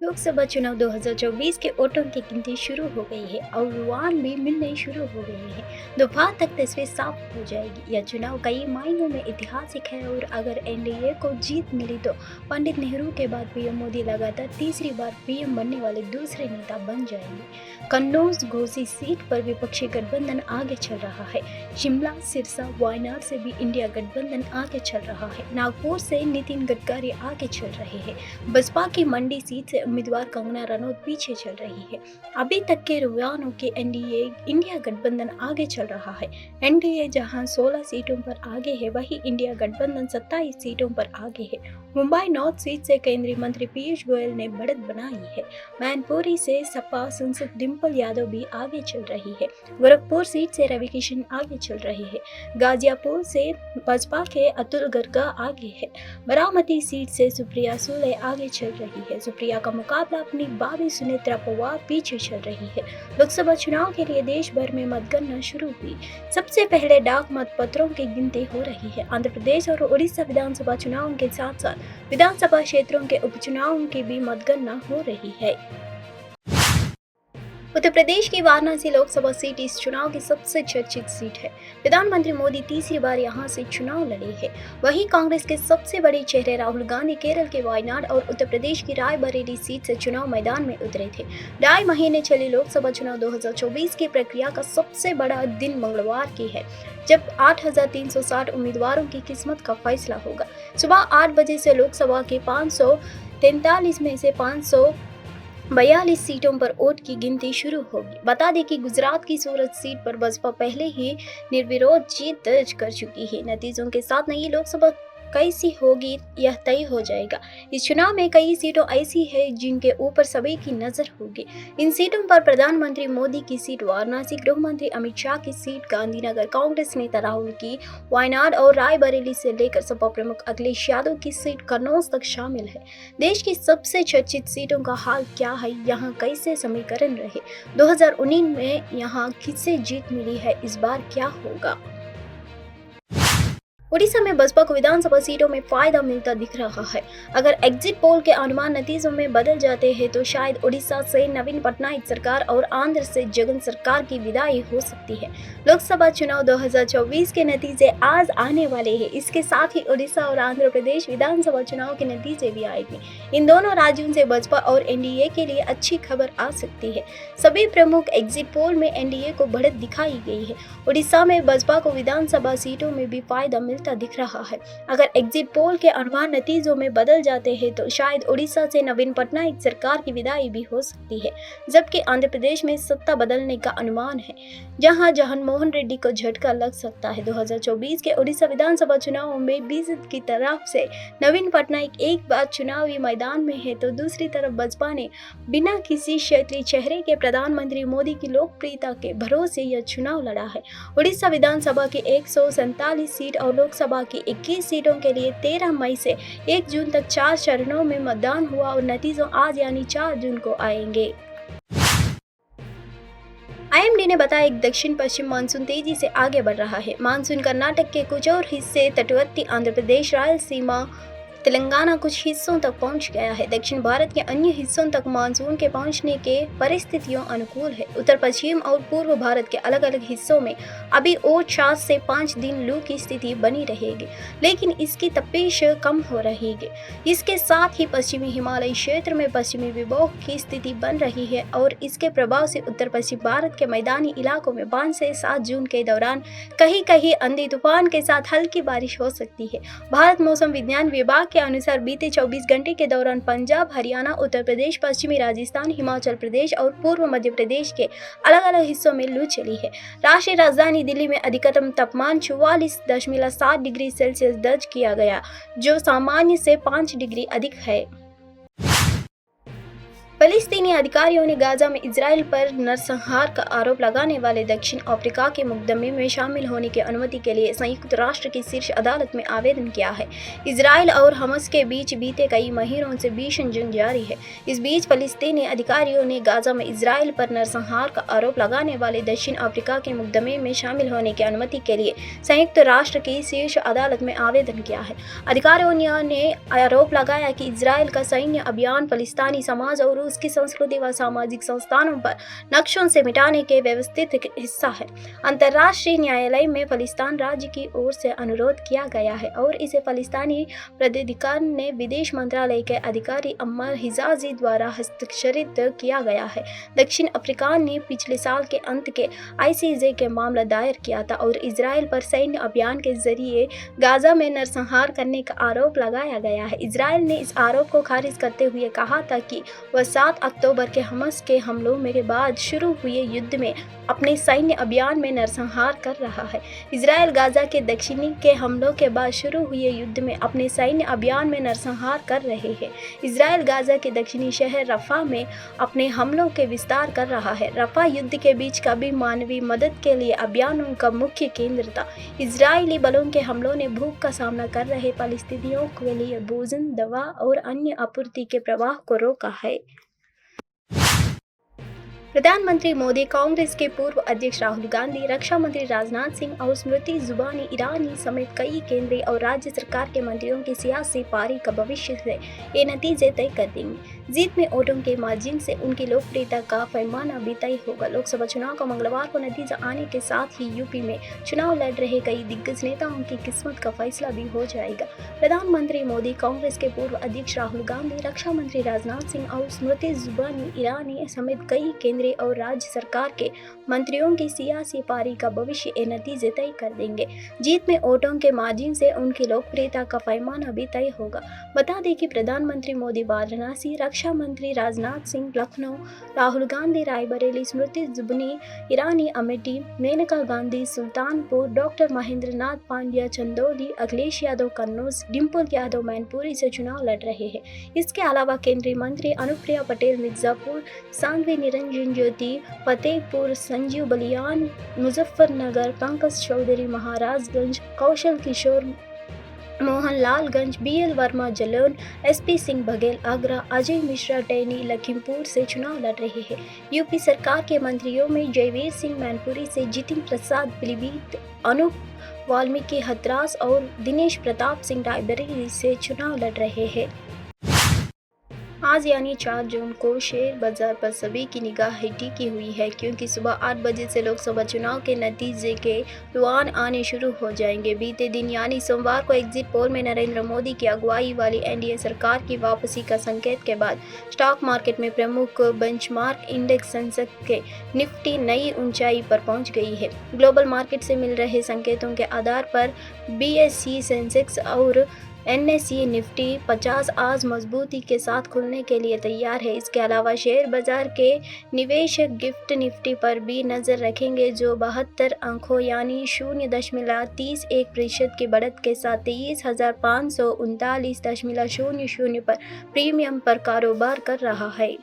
लोकसभा चुनाव 2024 के वोटों की गिनती शुरू हो गई है और रुझान भी मिलने शुरू हो गए हैं। दोपहर तक तस्वीर साफ हो जाएगी। यह चुनाव कई मायनों में ऐतिहासिक है और अगर एनडीए को जीत मिली तो पंडित नेहरू के बाद पीएम मोदी लगातार तीसरी बार पीएम बनने वाले दूसरे नेता बन जाएंगे। कन्नौज घोसी सीट पर विपक्षी गठबंधन आगे चल रहा है। शिमला, सिरसा, वायनाड से भी इंडिया गठबंधन आगे चल रहा है। नागपुर से नितिन गडकरी आगे चल रहे हैं। बसपा की मंडी सीट से उम्मीदवार कंगना रनौत पीछे चल रही है। अभी तक के रुझानों के एनडीए इंडिया गठबंधन आगे चल रहा है। एनडीए जहां 16 सीटों पर आगे है, वहीं इंडिया गठबंधन 27 सीटों पर आगे है। मुंबई नॉर्थ सीट से केंद्रीय मंत्री पीयूष गोयल ने बढ़त बनाई है। मैनपुरी से सपा सांसद डिंपल यादव भी आगे चल रही है। गोरखपुर सीट से रवि किशन आगे चल रहे हैं। गाजियापुर से बसपा के अतुल गर्ग आगे है। बारामती सीट से सुप्रिया सुले आगे चल रही है। सुप्रिया का मुकाबला अपनी भाभी सुनेत्रा पवार पीछे चल रही है। लोकसभा चुनाव के लिए देश भर में मतगणना शुरू हुई। सबसे पहले डाक मत पत्रों की गिनती हो रही है। आंध्र प्रदेश और उड़ीसा विधानसभा चुनाव के साथ साथ विधानसभा क्षेत्रों के उपचुनावों की भी मतगणना हो रही है। उत्तर प्रदेश की वाराणसी लोकसभा सीट इस चुनाव की सबसे चर्चित सीट है। प्रधानमंत्री मोदी तीसरी बार यहां से चुनाव लड़े हैं। वहीं कांग्रेस के सबसे बड़े चेहरे राहुल गांधी केरल के वायनाड और उत्तर प्रदेश की रायबरेली सीट से चुनाव मैदान में उतरे थे। 2.5 महीने चली लोकसभा चुनाव 2024 की प्रक्रिया का सबसे बड़ा दिन मंगलवार की है, जब 8,360 उम्मीदवारों की किस्मत का फैसला होगा। सुबह 8 बजे से लोकसभा के 543 में से 542 सीटों पर वोट की गिनती शुरू होगी। बता दें कि गुजरात की सूरत सीट पर बसपा पहले ही निर्विरोध जीत दर्ज कर चुकी है। नतीजों के साथ नई लोकसभा कैसी होगी यह तय हो जाएगा। इस चुनाव में कई सीटों ऐसी है जिनके ऊपर सभी की नजर होगी। इन सीटों पर प्रधानमंत्री मोदी की सीट वाराणसी, गृह मंत्री अमित शाह की सीट गांधीनगर, कांग्रेस नेता राहुल की वायनाड और रायबरेली से लेकर सपा प्रमुख अखिलेश यादव की सीट कन्नौज तक शामिल है। देश की सबसे चर्चित सीटों का हाल क्या है, यहाँ कैसे समीकरण रहे, 2019 में यहाँ किसे जीत मिली है, इस बार क्या होगा। उड़ीसा में बसपा को विधानसभा सीटों में फायदा मिलता दिख रहा है। अगर एग्जिट पोल के अनुमान नतीजों में बदल जाते हैं तो शायद उड़ीसा से नवीन पटनायक सरकार और आंध्र से जगन सरकार की विदाई हो सकती है। लोकसभा चुनाव 2024 के नतीजे आज आने वाले हैं। इसके साथ ही उड़ीसा और आंध्र प्रदेश विधानसभा चुनाव के नतीजे भी आएंगे। इन दोनों राज्यों से बसपा और एनडीए के लिए अच्छी खबर आ सकती है। सभी प्रमुख एग्जिट पोल में एनडीए को बढ़त दिखाई गई है। उड़ीसा में बसपा को विधानसभा सीटों में भी फायदा दिख रहा है। अगर एग्जिट पोल के अनुमान नतीजों में बदल जाते हैं तो शायद उड़ीसा से नवीन पटनायक सरकार की विदाई भी हो सकती है, जबकि आंध्र प्रदेश में सत्ता बदलने का अनुमान है, जहां जगनमोहन रेड्डी को झटका लग सकता है। 2024 के उड़ीसा विधानसभा चुनाव में बीजेपी की तरफ से नवीन पटनायक एक बार चुनावी मैदान में है तो दूसरी तरफ बसपा ने बिना किसी क्षेत्रीय चेहरे के प्रधानमंत्री मोदी की लोकप्रियता के भरोसे यह चुनाव लड़ा है। उड़ीसा विधानसभा की 147 सीट और लोकसभा की 21 सीटों के लिए 13 मई से 1 जून तक 4 चरणों में मतदान हुआ और नतीजों आज यानी 4 जून को आएंगे। आईएमडी ने बताया कि दक्षिण पश्चिम मानसून तेजी से आगे बढ़ रहा है। मानसून कर्नाटक के कुछ और हिस्से, तटवर्ती आंध्र प्रदेश, रायलसीमा, तेलंगाना कुछ हिस्सों तक पहुंच गया है। दक्षिण भारत के अन्य हिस्सों तक मानसून के पहुंचने के परिस्थितियों अनुकूल है। उत्तर पश्चिम और पूर्व भारत के अलग अलग हिस्सों में अभी और 4 से 5 दिन लू की स्थिति बनी रहेगी, लेकिन इसकी तपिश कम हो रही है। इसके साथ ही पश्चिमी हिमालयी क्षेत्र में पश्चिमी विक्षोभ की स्थिति बन रही है और इसके प्रभाव से उत्तर पश्चिम भारत के मैदानी इलाकों में 5 से 7 जून के दौरान कहीं कहीं आंधी तूफान के साथ हल्की बारिश हो सकती है। भारत मौसम विज्ञान विभाग के अनुसार बीते 24 घंटे के दौरान पंजाब, हरियाणा, उत्तर प्रदेश, पश्चिमी राजस्थान, हिमाचल प्रदेश और पूर्व मध्य प्रदेश के अलग अलग हिस्सों में लू चली है। राष्ट्रीय राजधानी दिल्ली में अधिकतम तापमान 44.7 डिग्री सेल्सियस दर्ज किया गया, जो सामान्य से 5 डिग्री अधिक है। फ़लस्तीनी अधिकारियों ने गाज़ा में इजराइल पर नरसंहार का आरोप लगाने वाले दक्षिण अफ्रीका के मुकदमे में शामिल होने की अनुमति के लिए संयुक्त राष्ट्र की शीर्ष अदालत में आवेदन किया है। इजराइल और हमास के बीच बीते कई महीनों से भीषण जंग जारी है। इस बीच फ़लस्तीनी अधिकारियों ने गाज़ा में इजराइल पर नरसंहार का आरोप लगाने वाले दक्षिण अफ्रीका के मुकदमे में शामिल होने की अनुमति के लिए संयुक्त राष्ट्र की शीर्ष अदालत में आवेदन किया है। अधिकारियों ने आरोप लगाया कि इजराइल का सैन्य अभियान फ़लस्तीनी समाज और उसकी संस्कृति व सामाजिक संस्थानों पर नक्शों से मिटाने के व्यवस्थित हिस्सा है। अंतर्राष्ट्रीय न्यायालय में फ़लस्तीन राज्य की ओर से अनुरोध किया गया है और इसे फ़लस्तीनी प्राधिकरण ने विदेश मंत्रालय के अधिकारी अम्मर हिजाजी द्वारा हस्ताक्षरित किया गया है। दक्षिण अफ्रीका ने पिछले साल के अंत के ICJ के मामला दायर किया था और इजराइल पर सैन्य अभियान के जरिए गाज़ा में नरसंहार करने का आरोप लगाया गया है। इजराइल ने इस आरोप को खारिज करते हुए कहा था कि वह 7 अक्टूबर के हमास के हमलों के बाद शुरू हुए युद्ध में अपने सैन्य अभियान में नरसंहार कर रहा है। इजराइल गाज़ा के दक्षिणी के हमलों के बाद शुरू हुए युद्ध में अपने सैन्य अभियान में नरसंहार कर रहे हैं। इजराइल गाज़ा के दक्षिणी शहर रफ़ा में अपने हमलों के विस्तार कर रहा है। रफ़ा युद्ध के बीच का भी मानवीय मदद के लिए अभियानों का मुख्य केंद्र था। इजरायली बलों के हमलों ने भूख का सामना कर रहे फ़लस्तीनियों के लिए भोजन, दवा और अन्य आपूर्ति के प्रवाह को रोका है। प्रधानमंत्री मोदी, कांग्रेस के पूर्व अध्यक्ष राहुल गांधी, रक्षा मंत्री राजनाथ सिंह और स्मृति जुबानी ईरानी समेत कई केंद्रीय और राज्य सरकार के मंत्रियों की सियासी पारी का भविष्य से ये नतीजे तय कर देंगे। जीत में वोटों के मार्जिन से उनकी लोकप्रियता का पैमाना भी तय होगा। लोकसभा चुनाव का मंगलवार को नतीजा आने के साथ ही यूपी में चुनाव लड़ रहे कई दिग्गज नेताओं की किस्मत का फैसला भी हो जाएगा। प्रधानमंत्री मोदी, कांग्रेस के पूर्व अध्यक्ष राहुल गांधी, रक्षा मंत्री राजनाथ सिंह और स्मृति जुबानी ईरानी समेत कई केंद्रीय और राज्य सरकार के मंत्रियों की सियासी पारी का भविष्य ये नतीजे तय कर देंगे। जीत में वोटों के मार्जिन से उनकी लोकप्रियता का पैमाना भी तय होगा। बता दें कि प्रधानमंत्री मोदी वाराणसी, रक्षा मंत्री राजनाथ सिंह लखनऊ, राहुल गांधी रायबरेली, स्मृति जुबानी ईरानी अमेठी, मेनका गांधी सुल्तानपुर, डॉक्टर महेंद्र नाथ पांड्या चंदौली, अखिलेश यादव कन्नौज, डिम्पल यादव मैनपुरी से चुनाव लड़ रहे हैं। इसके अलावा केंद्रीय मंत्री अनुप्रिया पटेल मिर्जापुर, सांघवी निरंजन ज्योति फतेहपुर, संजीव बलियान मुजफ्फरनगर, पंकज चौधरी महाराजगंज, कौशल किशोर मोहन लालगंज, BL वर्मा जलोन, SP सिंह बघेल आगरा, अजय मिश्रा टैनी लखीमपुर से चुनाव लड़ रहे हैं। यूपी सरकार के मंत्रियों में जयवीर सिंह मैनपुरी से, जितिन प्रसाद पीलीभीत, अनूप वाल्मीकि हथरास और दिनेश प्रताप सिंह रायबरेली से चुनाव लड़ रहे हैं। आज यानी 4 जून को शेयर बाजार पर सभी की निगाह टिकी हुई है, क्योंकि सुबह 8 बजे से लोकसभा चुनाव के नतीजे के रुआन आने शुरू हो जाएंगे। बीते दिन यानी सोमवार को एग्जिट पोल में नरेंद्र मोदी की अगुवाई वाली NDA सरकार की वापसी का संकेत के बाद स्टॉक मार्केट में प्रमुख बेंचमार्क इंडेक्स सेंसेक्स के निफ्टी नई ऊंचाई पर पहुंच गई है। ग्लोबल मार्केट से मिल रहे संकेतों के आधार पर BSE सेंसेक्स और NSE निफ्टी 50 आज मजबूती के साथ खुलने के लिए तैयार है। इसके अलावा शेयर बाजार के निवेशक गिफ्ट निफ्टी पर भी नजर रखेंगे, जो 72 अंकों यानी 0.31% की बढ़त के साथ 23,539.00 पर प्रीमियम पर कारोबार कर रहा है।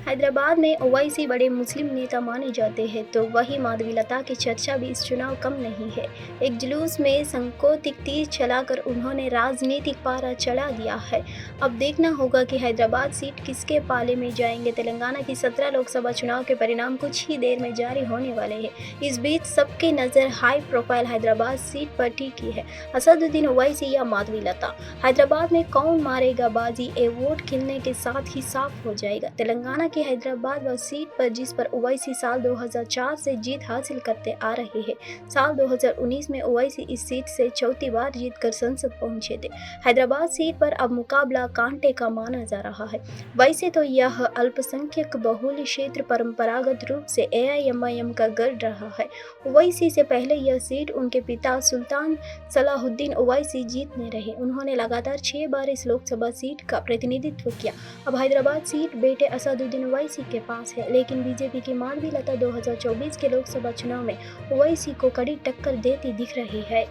हैदराबाद में ओवैसी बड़े मुस्लिम नेता माने जाते हैं, तो वही माधवीलता की चर्चा भी इस चुनाव कम नहीं है। एक जुलूस में संकोतिक तीर चलाकर उन्होंने राजनीतिक पारा चढ़ा दिया है। अब देखना होगा कि हैदराबाद सीट किसके पाले में जाएंगे। तेलंगाना की 17 लोकसभा चुनाव के परिणाम कुछ ही देर में जारी होने वाले हैं। इस बीच सबकी नज़र हाई प्रोफाइल हैदराबाद सीट पर टिकी है। असदुद्दीन ओवैसी या माधवीलता, हैदराबाद में कौन मारेगा बाजी, ये वोट खिलने के साथ ही साफ हो जाएगा। तेलंगाना की हैदराबाद व सीट पर जिस पर ओवैसी साल 2004 से जीत हासिल करते आ रहे हैं। साल 2019 में ओवैसी इस सीट से चौथी बार जीतकर संसद पहुंचे थे। हैदराबाद सीट पर अब मुकाबला कांटे का माना जा रहा है। वैसे तो यह अल्पसंख्यक बहुल क्षेत्र परंपरागत रूप से AIMIM का गढ़ रहा है। ओवैसी से पहले यह सीट उनके पिता सुल्तान सलाहुद्दीन ओवैसी जीतने रहे। उन्होंने लगातार 6 बार इस लोकसभा सीट का प्रतिनिधित्व किया। अब हैदराबाद सीट बेटे असदुद्दीन ओवैसी के पास है, लेकिन बीजेपी की माधवीलता 2024 के लोकसभा चुनाव में ओवैसी को कड़ी टक्कर देती दिख रही है।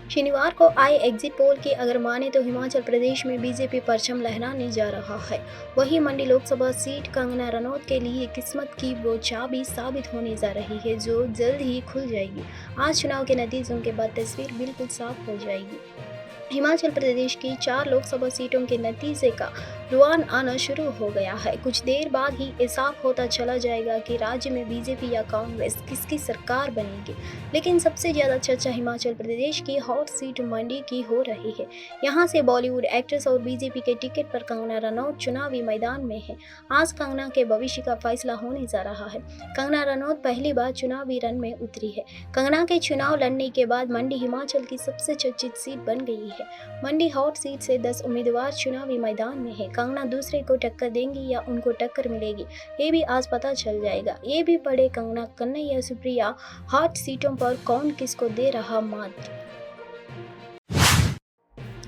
शनिवार को आए एग्जिट पोल की अगर माने तो हिमाचल प्रदेश में बीजेपी परचम लहराने जा रहा है। वहीं मंडी लोकसभा सीट कंगना रनौत के लिए किस्मत की वो चाबी साबित होने जा रही है जो जल्द ही खुल जाएगी। आज चुनाव के नतीजों के बाद तस्वीर बिल्कुल साफ हो जाएगी। हिमाचल प्रदेश की 4 लोकसभा सीटों के नतीजे का रुआन आना शुरू हो गया है। कुछ देर बाद ही ये साफ होता चला जाएगा कि राज्य में बीजेपी या कांग्रेस किसकी सरकार बनेगी। लेकिन सबसे ज़्यादा चर्चा हिमाचल प्रदेश की हॉट सीट मंडी की हो रही है। यहाँ से बॉलीवुड एक्ट्रेस और बीजेपी के टिकट पर कंगना रनौत चुनावी मैदान में है। आज कंगना के भविष्य का फैसला होने जा रहा है। कंगना रनौत पहली बार चुनावी रण में उतरी है। कंगना के चुनाव लड़ने के बाद मंडी हिमाचल की सबसे चर्चित सीट बन गई है। मंडी हॉट सीट से 10 उम्मीदवार चुनावी मैदान में है। कंगना दूसरे को टक्कर देंगी या उनको टक्कर मिलेगी, ये भी आज पता चल जाएगा। ये भी पढ़े कंगना कन्हैया सुप्रिया हॉट सीटों पर कौन किसको दे रहा मात।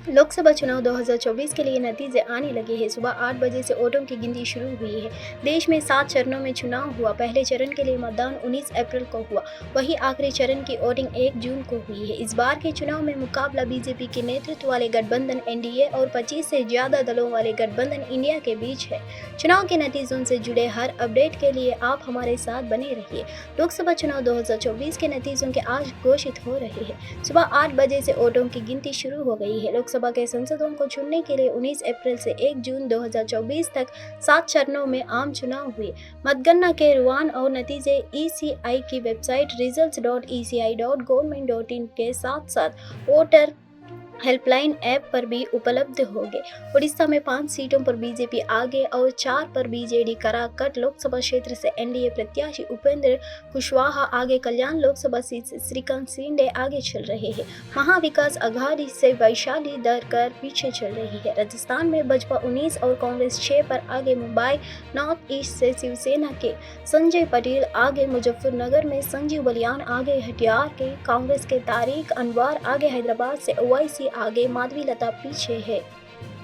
लोकसभा चुनाव 2024 के लिए नतीजे आने लगे हैं। सुबह 8 बजे से वोटों की गिनती शुरू हुई है। देश में 7 चरणों में चुनाव हुआ। पहले चरण के लिए मतदान 19 अप्रैल को हुआ। वहीं आखिरी चरण की वोटिंग 1 जून को हुई है। इस बार के चुनाव में मुकाबला बीजेपी के नेतृत्व वाले गठबंधन एनडीए और 25 से ज्यादा दलों वाले गठबंधन इंडिया के बीच है। चुनाव के नतीजों से जुड़े हर अपडेट के लिए आप हमारे साथ बने रहिए। लोकसभा चुनाव 2024 के नतीजों के आज घोषित हो रहे हैं। सुबह 8 बजे से वोटों की गिनती शुरू हो गई है। लोकसभा के सांसदों को चुनने के लिए 19 अप्रैल से 1 जून 2024 तक 7 चरणों में आम चुनाव हुए। मतगणना के रुआन और नतीजे ईसीआई की वेबसाइट results.eci.government.in के साथ साथ वोटर हेल्पलाइन ऐप पर भी उपलब्ध होंगे। उड़ीसा में 5 सीटों पर बीजेपी आगे और 4 पर बीजेडी। कराकट लोकसभा क्षेत्र से एनडीए प्रत्याशी उपेंद्र कुशवाहा आगे। कल्याण लोकसभा सीट से श्रीकांत शिंदे आगे चल रहे हैं। महाविकास अघाड़ी से वैशाली दरकर पीछे चल रही है। राजस्थान में भाजपा 19 और कांग्रेस 6 पर आगे। मुंबई नॉर्थ ईस्ट से शिवसेना के संजय पटेल आगे। मुजफ्फरनगर में संजीव बलियान आगे। हटियार के कांग्रेस के तारिक अनवर आगे। हैदराबाद से ओवैसी आगे। माधवी लता पीछे है।